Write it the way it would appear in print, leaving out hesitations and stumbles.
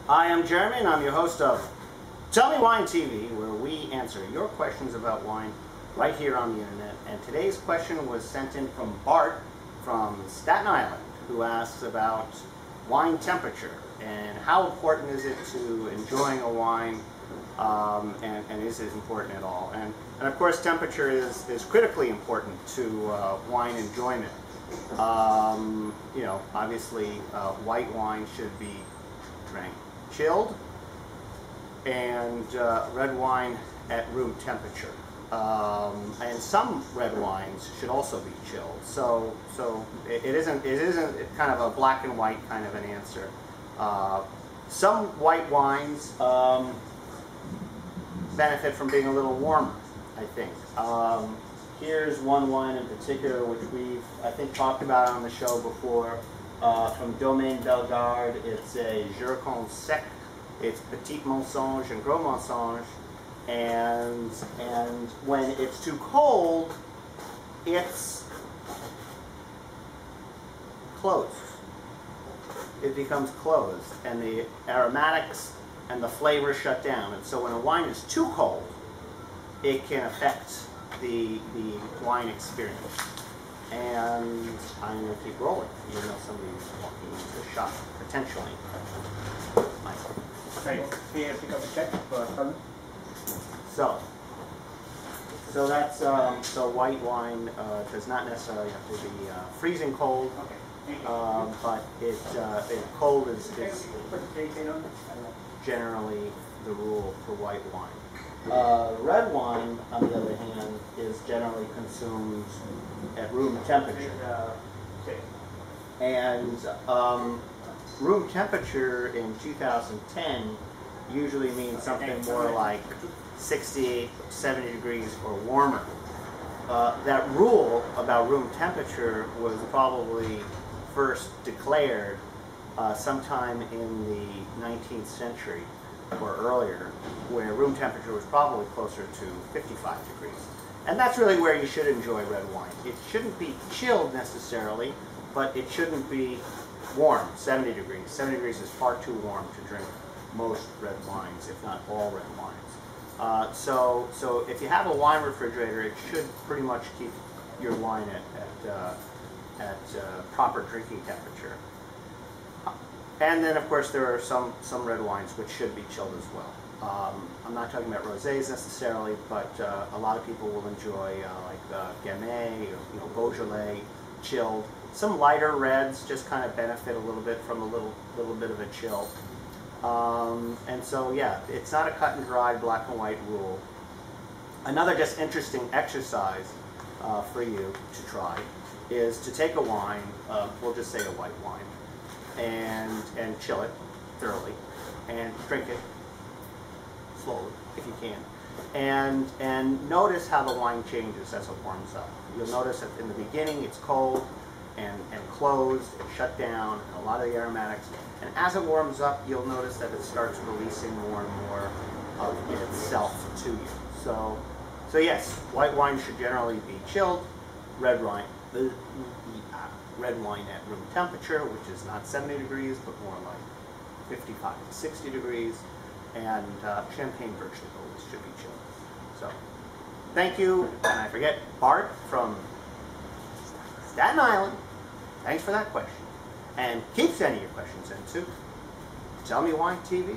I am Jeremy, and I'm your host of Tell Me Wine TV, where we answer your questions about wine right here on the internet. And today's question was sent in from Hart from Staten Island, who asks about wine temperature and how important is it to enjoying a wine, and is it important at all? And of course, temperature is critically important to wine enjoyment. Obviously, white wine should be drank chilled, and red wine at room temperature. And some red wines should also be chilled. So it isn't kind of a black and white kind of an answer. Some white wines benefit from being a little warmer, I think. Here's one wine in particular which we've, I think, talked about on the show before, from Domaine Bellegarde. It's a Jurcon Sec. It's Petit Mensonge and Gros Mensonge. And when it's too cold, it's closed. It becomes closed, and the aromatics and the flavors shut down. And so when a wine is too cold, it can affect the wine experience. And I'm going to keep rolling, even though somebody's walking into the shop, potentially. Okay, here, pick up a check for fun. So that's so white wine does not necessarily have to be freezing cold, but cold is generally the rule for white wine. Red wine, on the other hand, is generally consumed at room temperature, and room temperature in 2010 usually means something more like 68, 70 degrees or warmer. That rule about room temperature was probably first declared sometime in the 19th century or earlier, where room temperature was probably closer to 55 degrees. And that's really where you should enjoy red wine. It shouldn't be chilled necessarily, but it shouldn't be warm, 70 degrees. 70 degrees is far too warm to drink most red wines, if not all red wines. So if you have a wine refrigerator, it should pretty much keep your wine at proper drinking temperature. And then, of course, there are some red wines which should be chilled as well. I'm not talking about rosés necessarily, but a lot of people will enjoy like Gamay, or, Beaujolais chilled. Some lighter reds just kind of benefit a little bit from a little bit of a chill. And so, yeah, it's not a cut and dried black and white rule. Another just interesting exercise for you to try is to take a wine, we'll just say a white wine, and chill it thoroughly, and drink it slowly if you can, and notice how the wine changes as it warms up. You'll notice that in the beginning it's cold and closed and shut down, and a lot of the aromatics. And as it warms up, you'll notice that it starts releasing more and more of itself to you. So yes, white wine should generally be chilled. Red wine at room temperature, which is not 70 degrees, but more like 55 to 60 degrees. And champagne virtually always should be chilled. So thank you, and I forget, Hart from Staten Island. Thanks for that question. And keep sending your questions in to Tell Me Wine TV.